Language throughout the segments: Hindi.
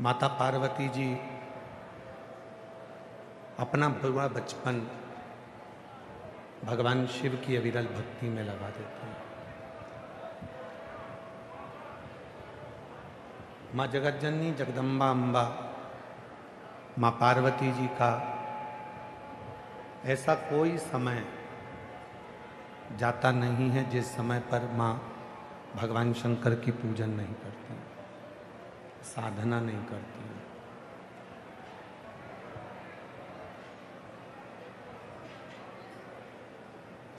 माता पार्वती जी अपना पूरा बचपन भगवान शिव की अविरल भक्ति में लगा देते हैं। माँ जगतजननी जगदम्बा अम्बा माँ पार्वती जी का ऐसा कोई समय जाता नहीं है जिस समय पर माँ भगवान शंकर की पूजन नहीं करती, साधना नहीं करती।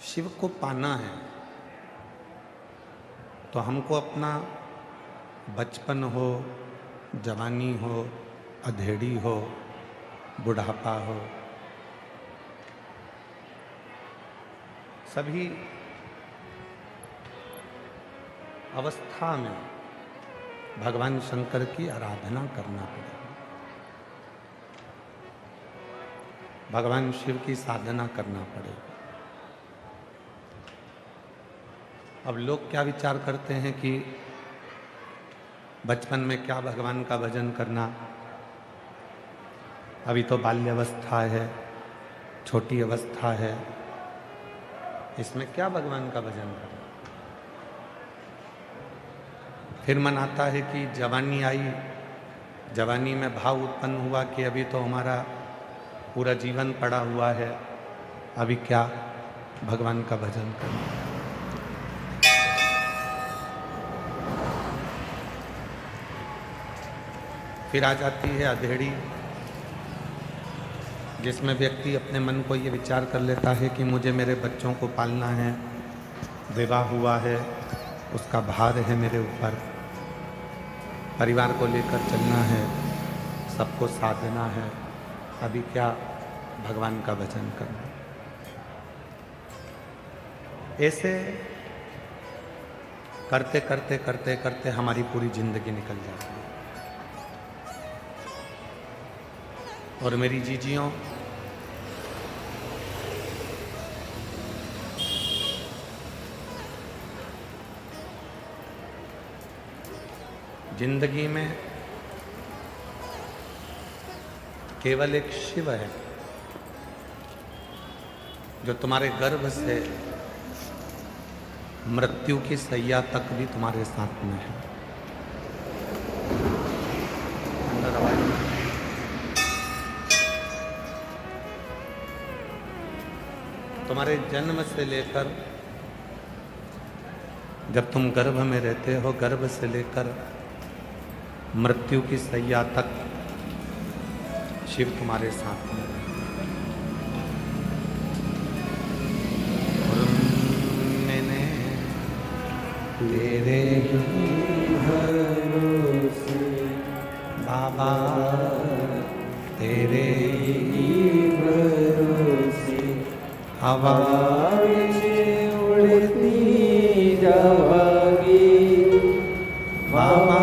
शिव को पाना है तो हमको अपना बचपन हो, जवानी हो, अधेड़ी हो, बुढ़ापा हो, सभी अवस्था में भगवान शंकर की आराधना करना पड़ेगा, भगवान शिव की साधना करना पड़ेगा। अब लोग क्या विचार करते हैं कि बचपन में क्या भगवान का भजन करना, अभी तो बाल्यावस्था है, छोटी अवस्था है, इसमें क्या भगवान का भजन करना। फिर मन आता है कि जवानी आई, जवानी में भाव उत्पन्न हुआ कि अभी तो हमारा पूरा जीवन पड़ा हुआ है, अभी क्या भगवान का भजन करना। फिर आ जाती है अधेड़ी, जिसमें व्यक्ति अपने मन को ये विचार कर लेता है कि मुझे मेरे बच्चों को पालना है, विवाह हुआ है, उसका भार है मेरे ऊपर, परिवार को लेकर चलना है, सबको साथ देना है, अभी क्या भगवान का भजन करना। ऐसे करते करते करते करते हमारी पूरी जिंदगी निकल जाती है। और मेरी जीजियों, जिंदगी में केवल एक शिव है जो तुम्हारे गर्भ से मृत्यु की सैया तक भी तुम्हारे साथ में है। तुम्हारे जन्म से लेकर जब तुम गर्भ में रहते हो, गर्भ से लेकर मृत्यु की सैया तक शिव तुम्हारे साथ में है। और मैंने तेरे भरोसे बाबा, तेरे भरोसे हवा उड़ती जावागी, बाबा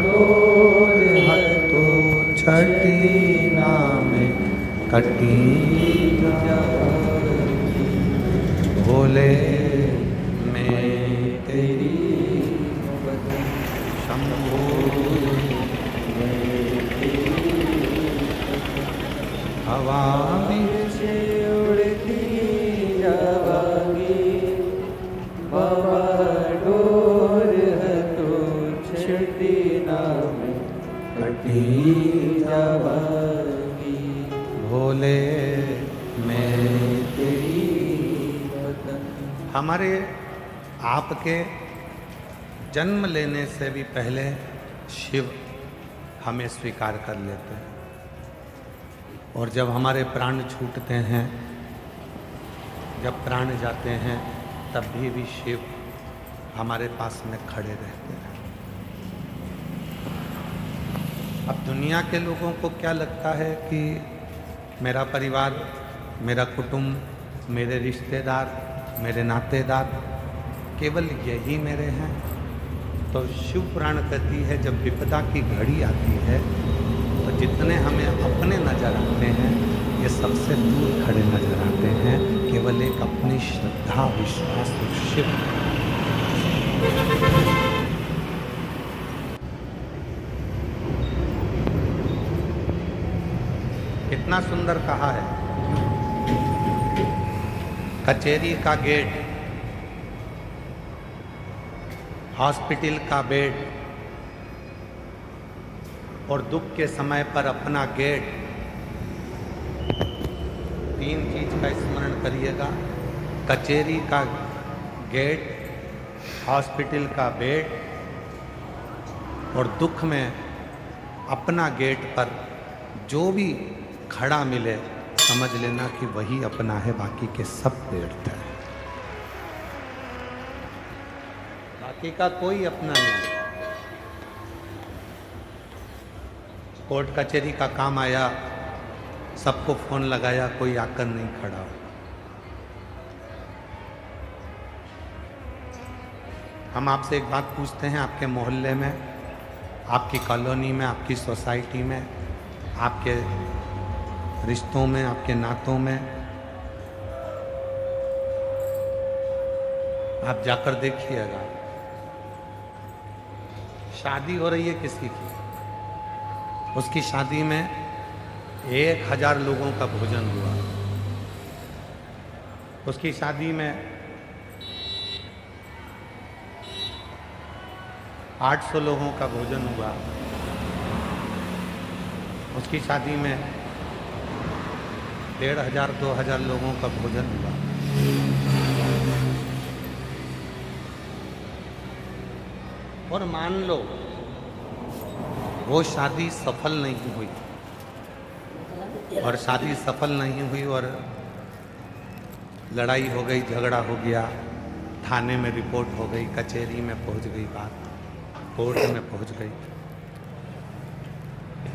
डोर है तो छठी नाम कटी जावागी, भोले मैं तेरी शंभो हवा में भोले मैं तेरी। हमारे आपके जन्म लेने से भी पहले शिव हमें स्वीकार कर लेते हैं, और जब हमारे प्राण छूटते हैं, जब प्राण जाते हैं, तब भी शिव हमारे पास में खड़े रहते हैं। अब दुनिया के लोगों को क्या लगता है कि मेरा परिवार, मेरा कुटुंब, मेरे रिश्तेदार, मेरे नातेदार केवल यही मेरे हैं। तो शिव पुराण कहती है जब विपदा की घड़ी आती है तो जितने हमें अपने नजर आते हैं ये सबसे दूर खड़े नजर आते हैं, केवल एक अपनी श्रद्धा विश्वास शिव। कितना सुंदर कहा है। कचेरी का गेट, हॉस्पिटल का बेड और दुख के समय पर अपना गेट, तीन चीज का स्मरण करिएगा। कचेरी का गेट, हॉस्पिटल का बेड और दुख में अपना गेट पर जो भी खड़ा मिले समझ लेना कि वही अपना है, बाकी के सब व्यर्थ है। बाकी का कोई अपना नहीं। कोर्ट कचहरी का काम आया, सबको फोन लगाया, कोई आकर नहीं खड़ा हो। हम आपसे एक बात पूछते हैं, आपके मोहल्ले में, आपकी कॉलोनी में, आपकी सोसाइटी में, आपके रिश्तों में, आपके नातों में, आप जाकर देखिएगा, शादी हो रही है किसी की, उसकी शादी में 1000 लोगों का भोजन हुआ, उसकी शादी में 800 लोगों का भोजन हुआ, उसकी शादी में 1500-2000 लोगों का भोजन हुआ। और मान लो वो शादी सफल नहीं हुई, और शादी सफल नहीं हुई और लड़ाई हो गई, झगड़ा हो गया, थाने में रिपोर्ट हो गई, कचहरी में पहुंच गई बात, कोर्ट में पहुंच गई,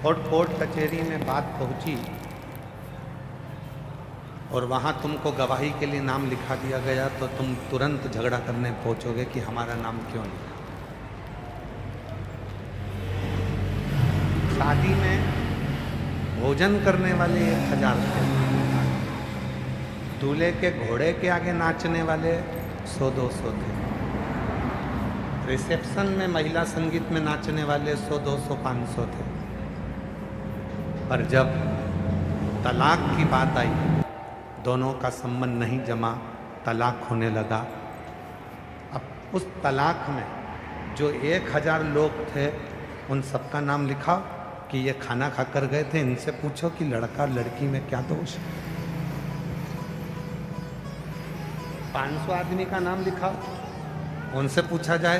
और कोर्ट कचहरी में बात पहुंची और वहां तुमको गवाही के लिए नाम लिखा दिया गया, तो तुम तुरंत झगड़ा करने पहुंचोगे कि हमारा नाम क्यों लिखा। शादी में भोजन करने वाले 1000 थे, दूल्हे के घोड़े के आगे नाचने वाले 100-200 थे, रिसेप्शन में महिला संगीत में नाचने वाले 100-200-500 थे। पर जब तलाक की बात आई, दोनों का संबंध नहीं जमा, तलाक होने लगा। अब उस तलाक में जो 1000 लोग थे, उन सबका नाम लिखा कि ये खाना खाकर गए थे, इनसे पूछो कि लड़का लड़की में क्या दोष है। 500 आदमी का नाम लिखा, उनसे पूछा जाए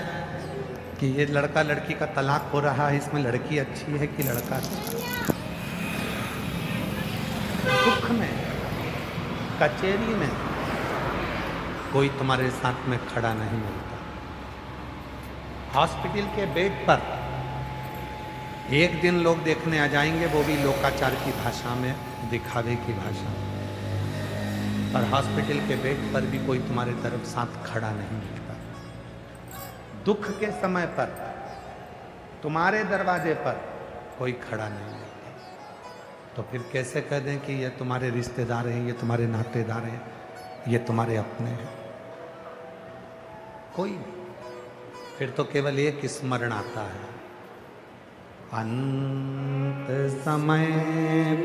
कि ये लड़का लड़की का तलाक हो रहा है, इसमें लड़की अच्छी है कि लड़का अच्छा है। दुख में, कचहरी में कोई तुम्हारे साथ में खड़ा नहीं मिलता। हॉस्पिटल के बेड पर एक दिन लोग देखने आ जाएंगे, वो भी लोकाचार की भाषा में, दिखावे की भाषा में, पर हॉस्पिटल के बेड पर भी कोई तुम्हारे तरफ साथ खड़ा नहीं मिलता। दुख के समय पर तुम्हारे दरवाजे पर कोई खड़ा नहीं मिलता। तो फिर कैसे कह दें कि ये तुम्हारे रिश्तेदार हैं, ये तुम्हारे नातेदार हैं, ये तुम्हारे अपने हैं? कोई नहीं। फिर तो केवल एक स्मरण आता है, अंत समय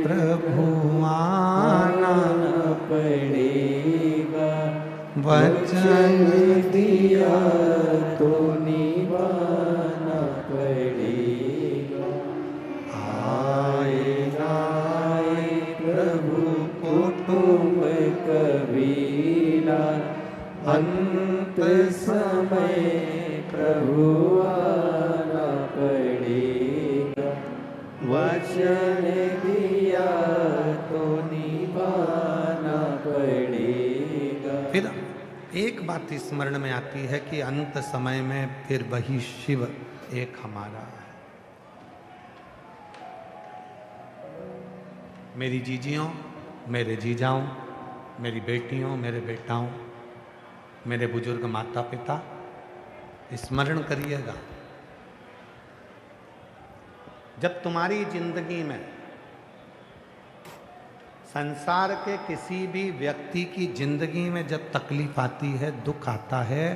प्रभु आना पड़ेगा, वचन दिया तो निभाना पड़ेगा। आएगा प्रभु कुटुंब कबीरा, अंत समय प्रभु आना पड़ेगा, वचन दिया तो निभाना पड़ेगा। फिर एक बात स्मरण में आती है कि अंत समय में फिर वही शिव एक हमारा है। मेरी जीजियों, मेरे जीजाओं, मेरी बेटियों, मेरे बेटाओं, मेरे बुजुर्ग माता पिता, स्मरण करिएगा, जब तुम्हारी जिंदगी में, संसार के किसी भी व्यक्ति की जिंदगी में जब तकलीफ आती है, दुख आता है,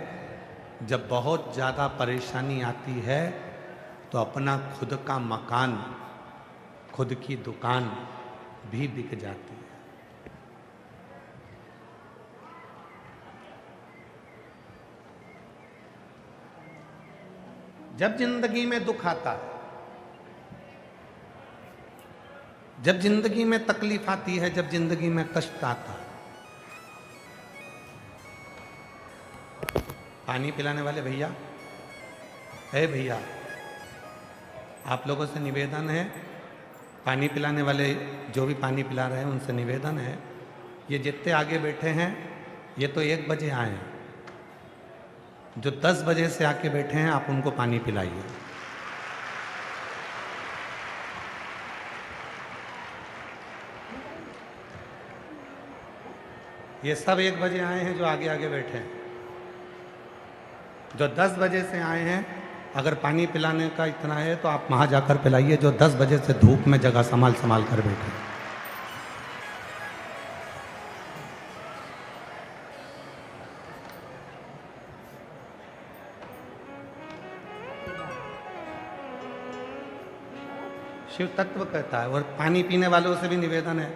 जब बहुत ज़्यादा परेशानी आती है, तो अपना खुद का मकान, खुद की दुकान, भी बिक जाती है। जब जिंदगी में दुख आता है, जब जिंदगी में तकलीफ आती है, जब जिंदगी में कष्ट आता है, पानी पिलाने वाले भैया, है भैया, आप लोगों से निवेदन है, पानी पिलाने वाले जो भी पानी पिला रहे हैं उनसे निवेदन है, ये जितने आगे बैठे हैं ये तो 1 बजे आए हैं, जो 10 बजे से आके बैठे हैं आप उनको पानी पिलाइए। ये सब 1 बजे आए हैं जो आगे आगे बैठे हैं। जो 10 बजे से आए हैं, अगर पानी पिलाने का इतना है तो आप वहां जाकर पिलाइए, जो 10 बजे से धूप में जगह संभाल संभाल कर बैठे हैं। शिव तत्व कहता है। और पानी पीने वालों से भी निवेदन है,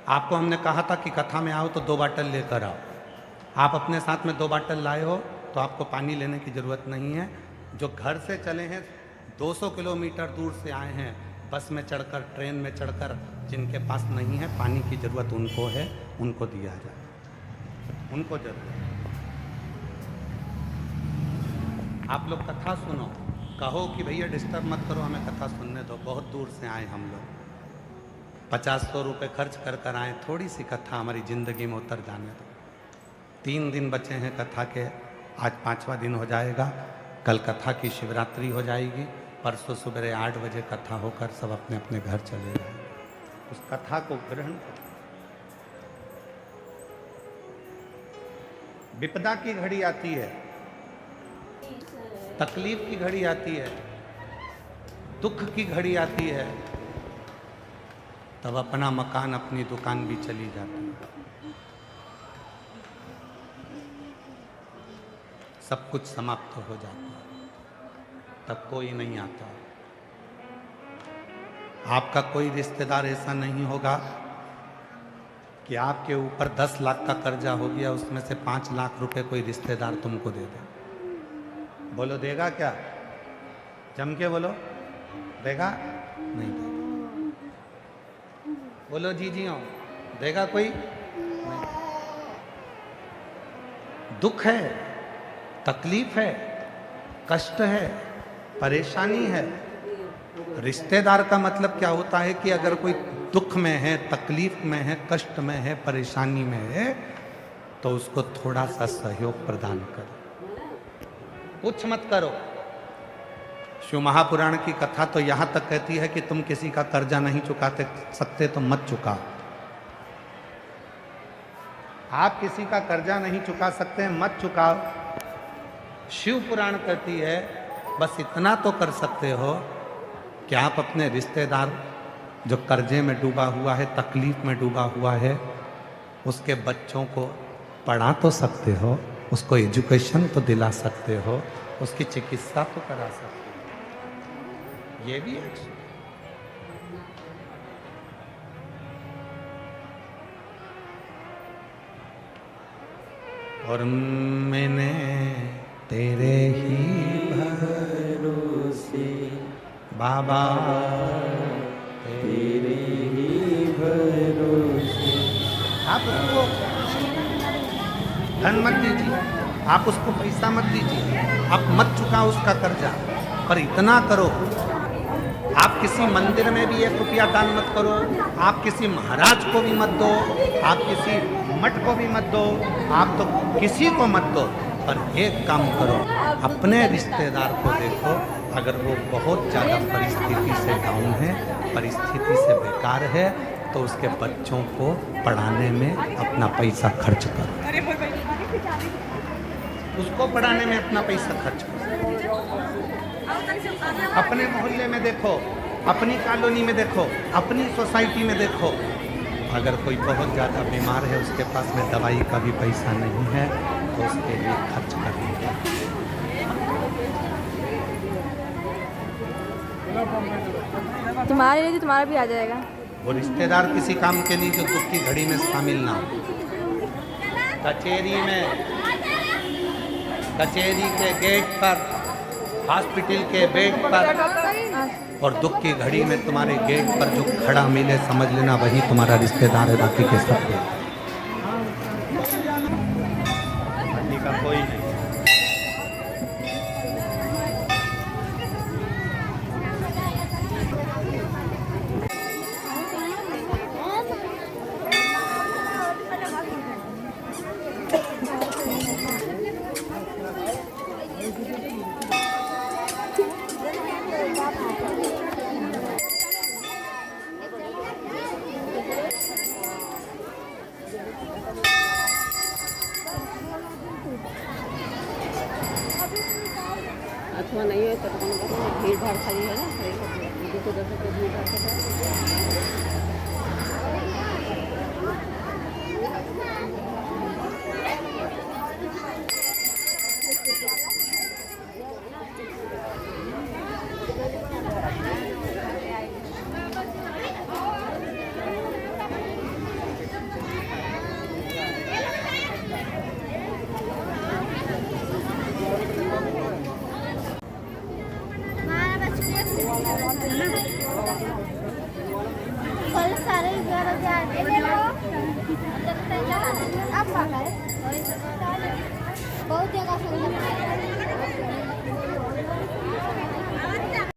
आपको हमने कहा था कि कथा में आओ तो 2 बाटल लेकर आओ। आप अपने साथ में 2 बाटल लाए हो तो आपको पानी लेने की ज़रूरत नहीं है। जो घर से चले हैं, 200 किलोमीटर दूर से आए हैं, बस में चढ़कर, ट्रेन में चढ़कर, जिनके पास नहीं है, पानी की ज़रूरत उनको है, उनको दिया जाए, उनको जरूरत है। आप लोग कथा सुनो, कहो कि भैया डिस्टर्ब मत करो, हमें कथा सुनने दो, बहुत दूर से आए हम लोग, 50-100 रुपये खर्च कर कर आए, थोड़ी सी कथा हमारी ज़िंदगी में उतर जाने दो। 3 दिन बचे हैं कथा के, आज 5वां दिन हो जाएगा, कल कथा की शिवरात्रि हो जाएगी, परसों सुबह 8 बजे कथा होकर सब अपने अपने घर चले जाएंगे। उस कथा को ग्रहण करो। विपदा की घड़ी आती है, तकलीफ की घड़ी आती है, दुख की घड़ी आती है, तब अपना मकान, अपनी दुकान भी चली जाती है, सब कुछ समाप्त हो जाता है, तब कोई नहीं आता। आपका कोई रिश्तेदार ऐसा नहीं होगा कि आपके ऊपर 10 लाख का कर्जा हो गया, उसमें से 5 लाख रुपए कोई रिश्तेदार तुमको दे दे। बोलो देगा क्या? जम के बोलो, देगा? नहीं देगा। बोलो जी जी हो, देगा कोई? नहीं। दुख है, तकलीफ है, कष्ट है, परेशानी है। रिश्तेदार का मतलब क्या होता है कि अगर कोई दुख में है, तकलीफ में है, कष्ट में है, परेशानी में है, तो उसको थोड़ा सा सहयोग प्रदान करो, कुछ मत करो। शिव महापुराण की कथा तो यहां तक कहती है कि तुम किसी का कर्जा नहीं चुकाते सकते तो मत चुकाओ। आप किसी का कर्जा नहीं चुका सकते, मत चुकाओ। शिव पुराण कहती है बस इतना तो कर सकते हो कि आप अपने रिश्तेदार जो कर्जे में डूबा हुआ है, तकलीफ में डूबा हुआ है, उसके बच्चों को पढ़ा तो सकते हो, उसको एजुकेशन तो दिला सकते हो, उसकी चिकित्सा तो करा सकते हो। ये भी एक और मैंने तेरे ही भरोसे बाबा, तेरे ही भरोसे। आप उसको धन मत दीजिए, आप उसको पैसा मत दीजिए, आप मत चुकाओ उसका कर्जा, पर इतना करो, आप किसी मंदिर में भी 1 रुपया दान मत करो, आप किसी महाराज को भी मत दो, आप किसी मठ को भी मत दो, आप तो किसी को मत दो, पर एक काम करो, अपने रिश्तेदार को देखो, अगर वो बहुत ज़्यादा परिस्थिति से डाउन है, परिस्थिति से बेकार है, तो उसके बच्चों को पढ़ाने में अपना पैसा खर्च करो, उसको पढ़ाने में अपना पैसा खर्च करो। अपने मोहल्ले में देखो, अपनी कॉलोनी में देखो, अपनी सोसाइटी में देखो, अगर कोई बहुत ज़्यादा बीमार है, उसके पास में दवाई का भी पैसा नहीं है, तो उसके लिए खर्च करेंगे। तुम्हारे लिए तो तुम्हारा भी आ जाएगा। वो रिश्तेदार किसी काम के नहीं जो दुख की घड़ी में शामिल ना हो। कचेरी के गेट पर, हॉस्पिटल के बेड पर और दुख की घड़ी में तुम्हारे गेट पर जो खड़ा मिले समझ लेना वही तुम्हारा रिश्तेदार है, बाकी के सब का कोई नहीं। अथवा नहीं है तो भीड़ भाड़ खाली है ना, भीड़ भाड़ कल सारे 11 बजे आप बहुत जगह